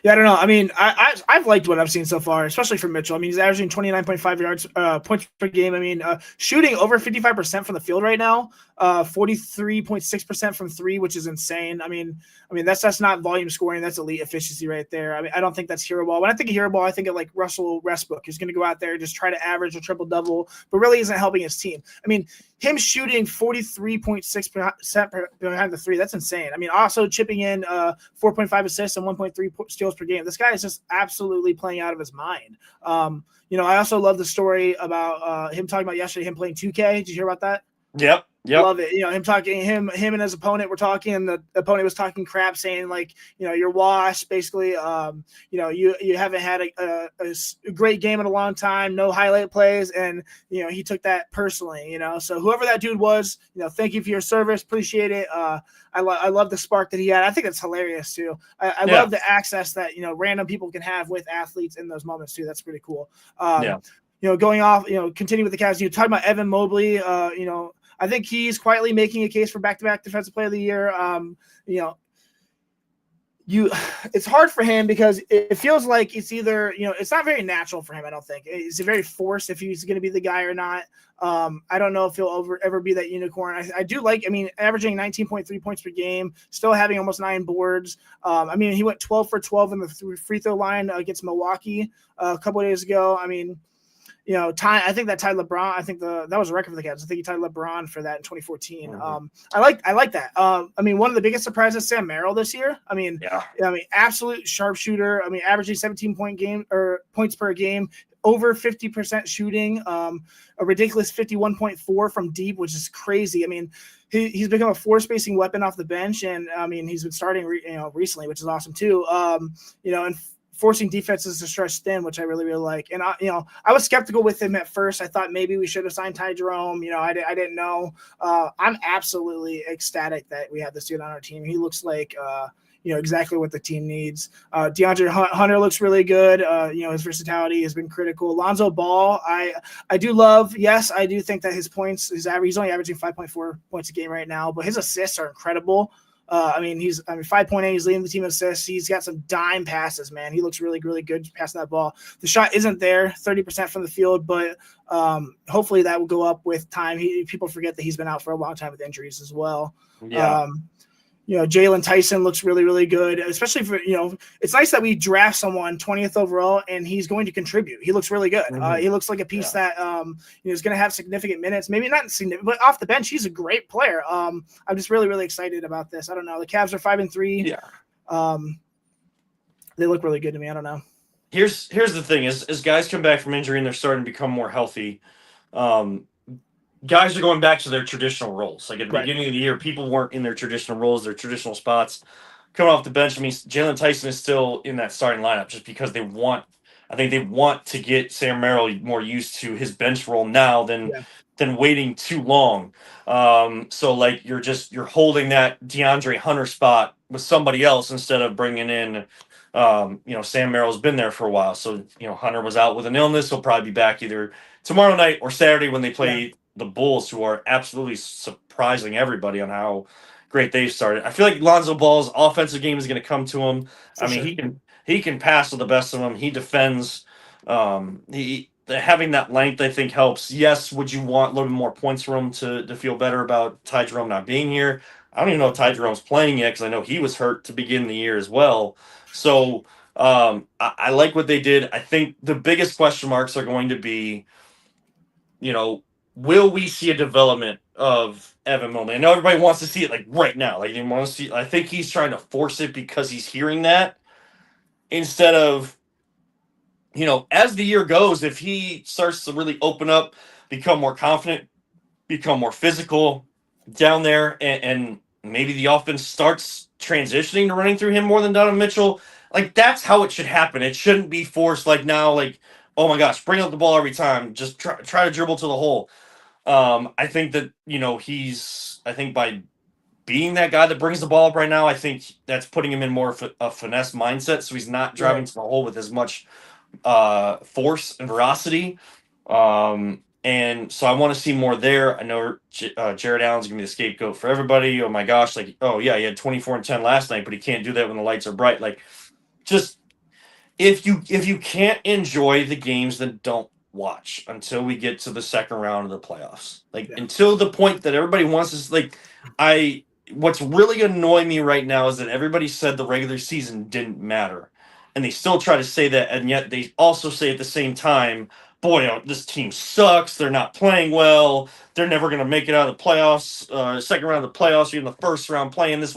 Speaker 2: Yeah, I don't know. I mean, I've liked what I've seen so far, especially from Mitchell. I mean, he's averaging 29.5 yards points per game. I mean, shooting over 55% from the field right now, 43.6% from three, which is insane. I mean that's not volume scoring. That's elite efficiency right there. I mean, I don't think that's hero ball. When I think of hero ball, I think of like Russell Westbrook, who's going to go out there and just try to average a triple double, but really isn't helping his team. I mean, him shooting 43.6% behind the three, that's insane. I mean, also chipping in 4.5 assists and 1.3 steals per game. This guy is just absolutely playing out of his mind. I also love the story about him talking about yesterday, him playing 2K. Did you hear about that?
Speaker 1: Yep.
Speaker 2: Love it. Him and his opponent were talking, and the opponent was talking crap, saying like, you're washed, basically. You haven't had a great game in a long time, no highlight plays, and he took that personally. So whoever that dude was, thank you for your service, appreciate it. I love the spark that he had. I think it's hilarious too. I love the access that random people can have with athletes in those moments too. That's pretty cool. Going off, continue with the Cavs. Talking about Evan Mobley, I think he's quietly making a case for back-to-back Defensive Player of the Year. It's hard for him because it feels like it's either, it's not very natural for him. I don't think it's very forced if he's going to be the guy or not. I don't know if he'll ever be that unicorn. I do like, averaging 19.3 points per game, still having almost 9 boards. He went 12 for 12 in the free throw line against Milwaukee a couple of days ago. I think that tied LeBron. I think that was a record for the Cavs. I think he tied LeBron for that in 2014.
Speaker 1: Mm-hmm.
Speaker 2: I like that. One of the biggest surprises, Sam Merrill this year. Absolute sharpshooter. Averaging 17 points per game, over 50% shooting, a ridiculous 51.4 from deep, which is crazy. He's become a floor spacing weapon off the bench, and he's been starting recently, which is awesome too. And forcing defenses to stretch thin, which I really, really like. And I was skeptical with him at first. I thought maybe we should have signed Ty Jerome. I didn't know. I'm absolutely ecstatic that we have this dude on our team. He looks like exactly what the team needs. DeAndre Hunter looks really good. His versatility has been critical. Lonzo Ball, I do love. Yes, I do think that his points, he's only averaging 5.4 points a game right now, but his assists are incredible. He's 5.8. He's leading the team in assists. He's got some dime passes, man. He looks really, really good passing that ball. The shot isn't there, 30% from the field, but hopefully that will go up with time. People forget that he's been out for a long time with injuries as well.
Speaker 1: Yeah.
Speaker 2: Jalen Tyson looks really, really good, especially for, it's nice that we draft someone 20th overall and he's going to contribute. He looks really good.
Speaker 1: Mm-hmm.
Speaker 2: He looks like a piece that, is going to have significant minutes, maybe not significant, but off the bench, he's a great player. I'm just really, really excited about this. I don't know. The Cavs are 5-3.
Speaker 1: Yeah.
Speaker 2: They look really good to me. I don't know.
Speaker 1: Here's the thing as guys come back from injury and they're starting to become more healthy, guys are going back to their traditional roles. Like at the beginning of the year, people weren't in their traditional roles, their traditional spots. Coming off the bench, Jalen Tyson is still in that starting lineup just because they want to get Sam Merrill more used to his bench role now than waiting too long. So like you're holding that DeAndre Hunter spot with somebody else instead of bringing in, Sam Merrill's been there for a while. So, Hunter was out with an illness. He'll probably be back either tomorrow night or Saturday when they play the Bulls, who are absolutely surprising everybody on how great they've started. I feel like Lonzo Ball's offensive game is going to come to him.
Speaker 2: For
Speaker 1: I mean,
Speaker 2: sure.
Speaker 1: he can pass with the best of them. He defends. Having that length, I think, helps. Yes, would you want a little bit more points from him to feel better about Ty Jerome not being here? I don't even know if Ty Jerome's playing yet because I know he was hurt to begin the year as well. So I like what they did. I think the biggest question marks are going to be, will we see a development of Evan Mobley? I know everybody wants to see it like right now. Like they want to see. I think he's trying to force it because he's hearing that instead of, as the year goes, if he starts to really open up, become more confident, become more physical down there, and maybe the offense starts transitioning to running through him more than Donovan Mitchell. Like that's how it should happen. It shouldn't be forced like now, like, oh my gosh, bring up the ball every time. Just try to dribble to the hole. I think that, I think by being that guy that brings the ball up right now, I think that's putting him in more of a finesse mindset. So he's not driving to the hole with as much force and veracity. And so I want to see more there. I know Jared Allen's gonna be the scapegoat for everybody. Oh my gosh, like, oh yeah, he had 24 and 10 last night, but he can't do that when the lights are bright. Like, just if you can't enjoy the games, then don't watch until we get to the second round of the playoffs. Like until the point that everybody wants us. Like, what's really annoying me right now is that everybody said the regular season didn't matter, and they still try to say that, and yet they also say at the same time, boy, this team sucks. They're not playing well. They're never going to make it out of the playoffs. Second round of the playoffs. You're in the first round playing this.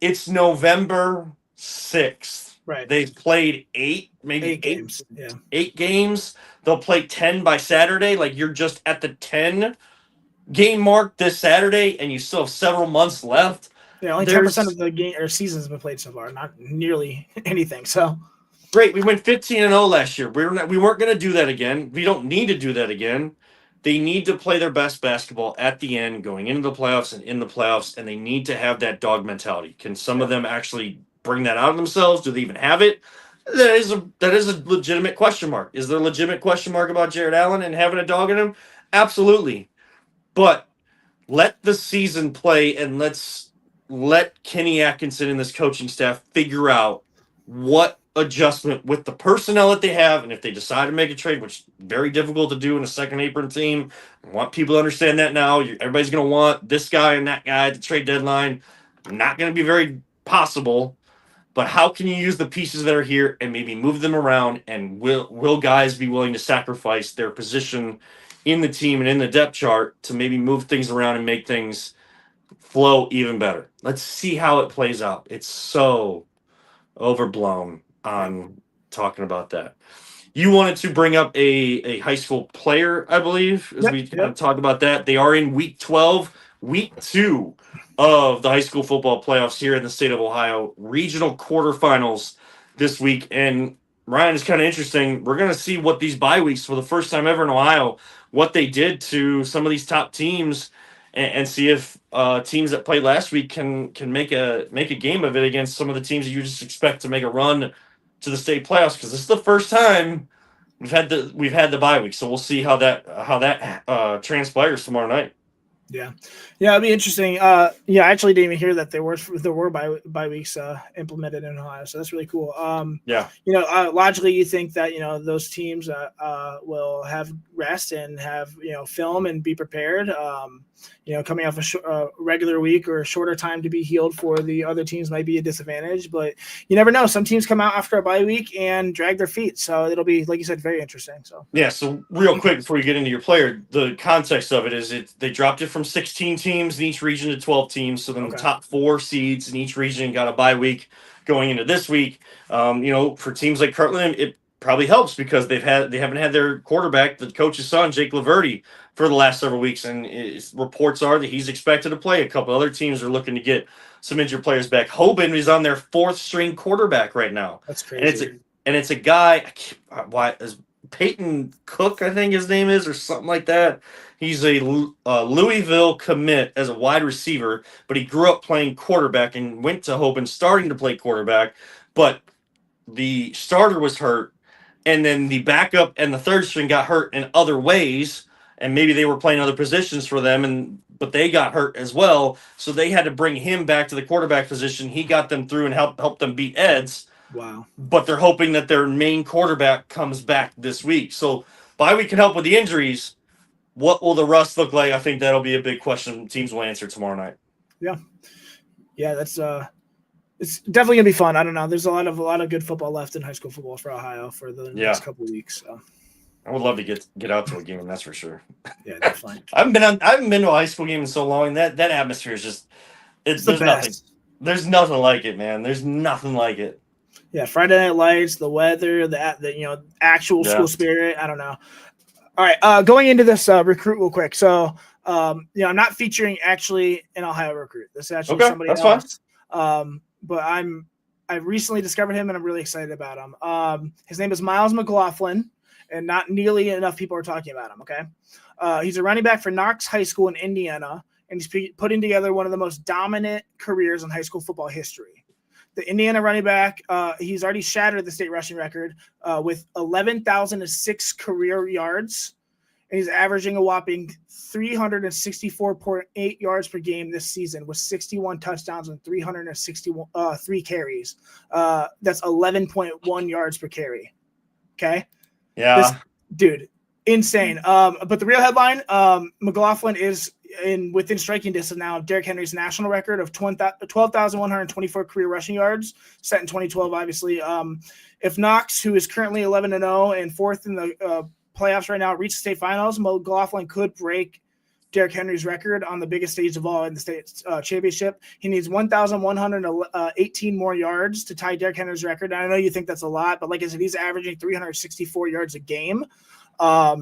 Speaker 1: It's November 6th.
Speaker 2: Right.
Speaker 1: They've played eight
Speaker 2: games. Yeah.
Speaker 1: 8 games. They'll play 10 by Saturday. Like you're just at the 10 game mark this Saturday, and you still have several months left.
Speaker 2: Yeah, only 10% of the game or seasons have been played so far. Not nearly anything. So.
Speaker 1: Great. We went 15-0 last year. We weren't going to do that again. We don't need to do that again. They need to play their best basketball at the end, going into the playoffs and in the playoffs, and they need to have that dog mentality. Can some of them actually bring that out of themselves? Do they even have it? That is a legitimate question mark. Is there a legitimate question mark about Jared Allen and having a dog in him? Absolutely. But let the season play, and let Kenny Atkinson and this coaching staff figure out what adjustment with the personnel that they have, and if they decide to make a trade, which is very difficult to do in a second apron team. I want people to understand that now. Everybody's going to want this guy and that guy at the trade deadline. Not going to be very possible, but how can you use the pieces that are here and maybe move them around, and will guys be willing to sacrifice their position in the team and in the depth chart to maybe move things around and make things flow even better? Let's see how it plays out. It's so overblown on talking about that. You wanted to bring up a high school player, I believe, as we talk about that. They are in week 12, week 2 of the high school football playoffs here in the state of Ohio. Regional quarterfinals this week. And Ryan, it's kind of interesting. We're going to see what these bye weeks, for the first time ever in Ohio, what they did to some of these top teams, and see if teams that played last week can make a game of it against some of the teams that you just expect to make a run to the state playoffs, because this is the first time we've had the bye week. So we'll see how that transpires tomorrow night.
Speaker 2: Yeah, it'll be interesting. I actually didn't even hear that there were bye weeks implemented in Ohio, so that's really cool. Logically, you think that those teams will have rest and have film and be prepared. Coming off a regular week or a shorter time to be healed for the other teams might be a disadvantage, but you never know. Some teams come out after a bye week and drag their feet, so it'll be, like you said, very interesting. So
Speaker 1: so real quick before you get into your player, the context of it is they dropped it from 16 teams in each region to 12 teams. So then the top 4 seeds in each region got a bye week going into this week. For teams like Kirtland, it probably helps because they haven't had their quarterback, the coach's son, Jake Laverty, for the last several weeks, and reports are that he's expected to play. A couple other teams are looking to get some injured players back. Hoban is on their 4th string quarterback right now.
Speaker 2: That's crazy.
Speaker 1: And it's a guy. Why is Peyton Cook? I think his name is, or something like that. He's a Louisville commit as a wide receiver, but he grew up playing quarterback and went to Hoban starting to play quarterback, but the starter was hurt, and then the backup and the 3rd string got hurt in other ways. and maybe they were playing other positions for them, but they got hurt as well, so they had to bring him back to the quarterback position. He got them through and helped them beat Eds.
Speaker 2: Wow.
Speaker 1: But they're hoping that their main quarterback comes back this week. So bye week can help with the injuries. What will the rust look like? I think that'll be a big question teams will answer tomorrow night.
Speaker 2: Yeah, that's it's definitely gonna be fun. I don't know. There's a lot of good football left in high school football for Ohio for the next couple of weeks. So.
Speaker 1: I would love to get out to a game, that's for sure.
Speaker 2: Yeah, definitely.
Speaker 1: I haven't been to a high school game in so long. That atmosphere is just
Speaker 2: It's the best.
Speaker 1: There's nothing like it, man. There's nothing like it.
Speaker 2: Yeah, Friday Night Lights, the weather, the actual school spirit. I don't know. All right, going into this recruit real quick. So, I'm not featuring actually an Ohio recruit. This is actually somebody else. Fine. But I recently discovered him, and I'm really excited about him. His name is Miles McLaughlin, and not nearly enough people are talking about him. Okay, he's a running back for Knox High School in Indiana, and he's putting together one of the most dominant careers in high school football history. The Indiana running back, he's already shattered the state rushing record with 11,006 career yards, and he's averaging a whopping 364.8 yards per game this season with 61 touchdowns and 363 carries. That's 11.1 yards per carry. Okay?
Speaker 1: Yeah.
Speaker 2: Dude, insane. But the real headline, McLaughlin is within striking distance now of Derrick Henry's national record of 12,124 career rushing yards, set in 2012, obviously. If Knox, who is currently 11-0 and fourth in the playoffs right now, reach the state finals, McLaughlin could break Derrick Henry's record on the biggest stage of all in the state championship. He needs 1,118 more yards to tie Derrick Henry's record. And I know you think that's a lot, but like I said, he's averaging 364 yards a game. I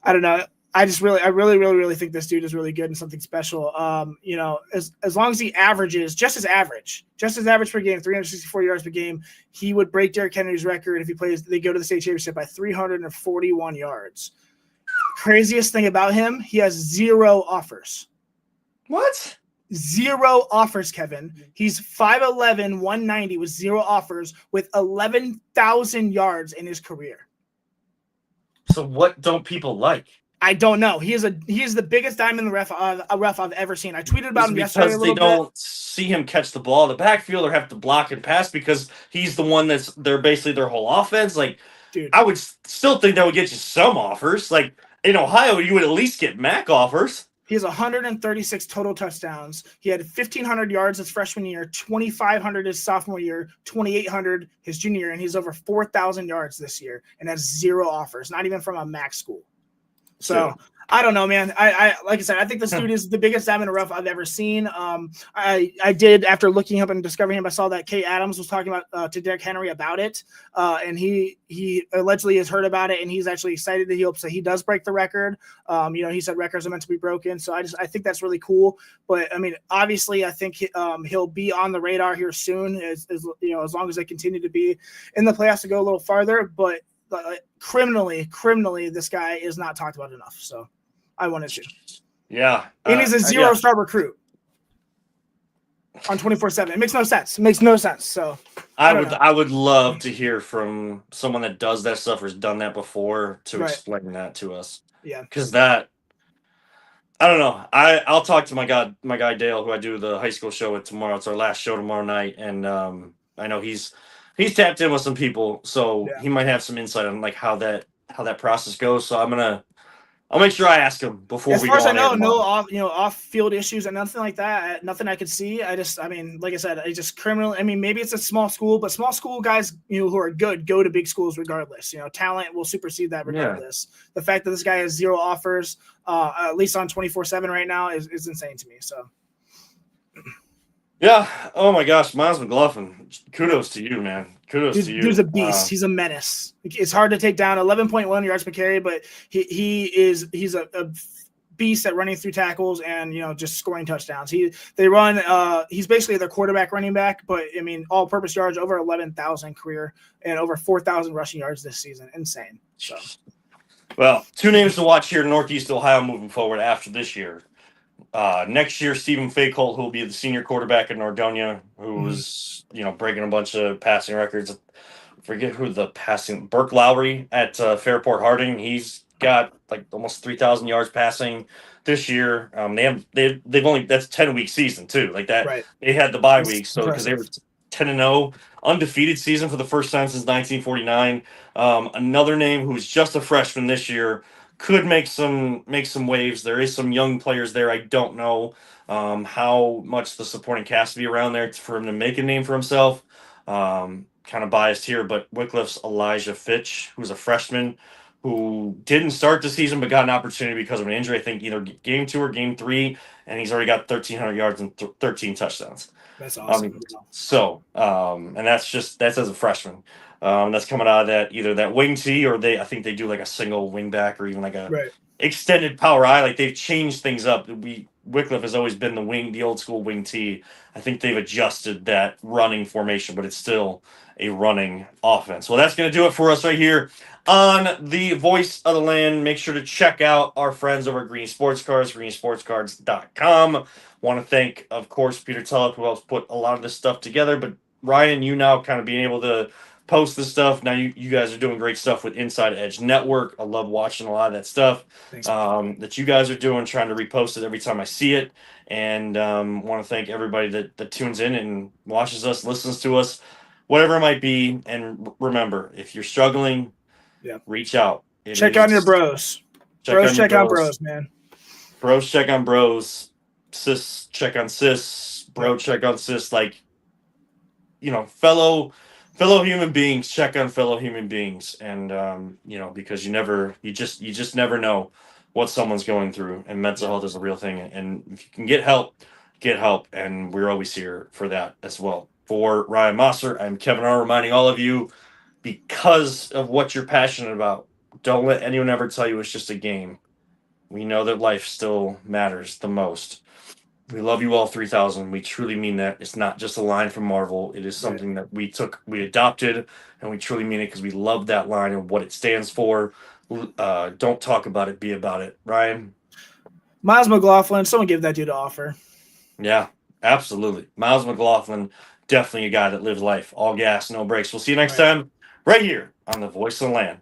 Speaker 2: don't know. I really think this dude is really good and something special. As long as he averages just as average per game, 364 yards per game, he would break Derrick Henry's record if they go to the state championship by 341 yards. Craziest thing about him, he has 0 offers.
Speaker 1: What?
Speaker 2: 0 offers, Kevin. He's 5'11", 190 with 0 offers with 11,000 yards in his career.
Speaker 1: So what don't people like?
Speaker 2: I don't know. He is the biggest diamond in the rough I've ever seen. I tweeted about him yesterday a little bit. Because they don't
Speaker 1: see him catch the ball in the backfield or have to block and pass because he's the one they're basically their whole offense. Like, dude, I would still think that would get you some offers. Like in Ohio, you would at least get MAC offers.
Speaker 2: He has 136 total touchdowns. He had 1,500 yards his freshman year, 2,500 his sophomore year, 2,800 his junior year, and he's over 4,000 yards this year and has 0 offers, not even from a MAC school. So I don't know, man. I like I said, I think this dude is the biggest diamond in the rough I've ever seen. I did, after looking up and discovering him, I saw that Kate Adams was talking about to Derrick Henry about it, and he allegedly has heard about it, and he's actually excited that he hopes that he does break the record. He said records are meant to be broken, so I think that's really cool. But I mean, obviously, I think he'll be on the radar here soon, as long as they continue to be in the playoffs to go a little farther. But criminally, this guy is not talked about enough. So I wanted to.
Speaker 1: Yeah.
Speaker 2: And he's a 0-star recruit on 24/7. It makes no sense. So
Speaker 1: I would love to hear from someone that does that stuff or has done that before to explain that to us.
Speaker 2: Yeah.
Speaker 1: Because that, I don't know. I'll talk to my guy Dale, who I do the high school show with tomorrow. It's our last show tomorrow night, and I know he's tapped in with some people, so he might have some insight on like how that process goes. So I'll make sure I ask him before we go on. As far as I know,
Speaker 2: off-field issues and nothing like that. Nothing I could see. Like I said, I just criminal. I mean, maybe it's a small school, but small school guys, who are good go to big schools regardless. Talent will supersede that regardless. Yeah. The fact that this guy has 0 offers, at least on 24/7 right now, is insane to me. So.
Speaker 1: Yeah. Oh my gosh, Miles McLaughlin. Kudos to you, man. Kudos to you.
Speaker 2: He's a beast. He's a menace. It's hard to take down. 11.1 yards per carry, but he's a beast at running through tackles and just scoring touchdowns. He's basically their quarterback running back, but I mean all-purpose yards over 11,000 career and over 4,000 rushing yards this season. Insane. So.
Speaker 1: Well, 2 names to watch here in Northeast Ohio moving forward after this year. Next year, Stephen Fakeholt, who will be the senior quarterback at Nordonia, who was, breaking a bunch of passing records. I forget who Burke Lowry at Fairport Harding. He's got like almost 3,000 yards passing this year. They've only that's 10-week season too. Like that,
Speaker 2: Right.
Speaker 1: they had the bye
Speaker 2: That's
Speaker 1: week, so because they were
Speaker 2: impressive.
Speaker 1: 10-0, undefeated season for the first time since 1949. Another name who's just a freshman this year could make some waves. There is some young players there. I don't know how much the supporting cast to be around there for him to make a name for himself. Kind of biased here, but Wycliffe's Elijah Fitch, who's a freshman who didn't start the season but got an opportunity because of an injury. I think either game 2 or game 3, and he's already got 1,300 yards and 13 touchdowns.
Speaker 2: That's awesome.
Speaker 1: And that's as a freshman. That's coming out of that either that wing tee or I think they do like a single wing back or even like a
Speaker 2: Right.
Speaker 1: extended power eye. Like they've changed things up. Wycliffe has always been the old school wing tee. I think they've adjusted that running formation, but it's still a running offense. Well, that's going to do it for us right here on the Voice of the Land. Make sure to check out our friends over at Green Sports Cards, greensportscards.com. Want to thank, of course, Peter Tulloch, who helps put a lot of this stuff together. But Ryan, you now kind of being able to post this stuff. Now you guys are doing great stuff with Inside Edge Network. I love watching a lot of that stuff
Speaker 2: Thanks.
Speaker 1: that you guys are doing, trying to repost it every time I see it. And want to thank everybody that tunes in and watches us, listens to us, whatever it might be. And remember, if you're struggling, reach out.
Speaker 2: Check on your bros. Check on bros, man.
Speaker 1: Bros check on bros. Sis check on sis. Bro check on sis. Like, fellow human beings check on fellow human beings. And because you just never know what someone's going through, and mental health is a real thing. And if you can get help, and we're always here for that as well. For Ryan Mosser, I'm Kevin R, reminding all of you, because of what you're passionate about, don't let anyone ever tell you it's just a game. We know that life still matters the most. We love you all 3,000. We truly mean that. It's not just a line from Marvel. It is something that we adopted, and we truly mean it because we love that line and what it stands for. Don't talk about it, be about it. Ryan?
Speaker 2: Miles McLaughlin, someone give that dude an offer.
Speaker 1: Yeah, absolutely. Miles McLaughlin, definitely a guy that lives life. All gas, no brakes. We'll see you next time right here on the Voice of the Land.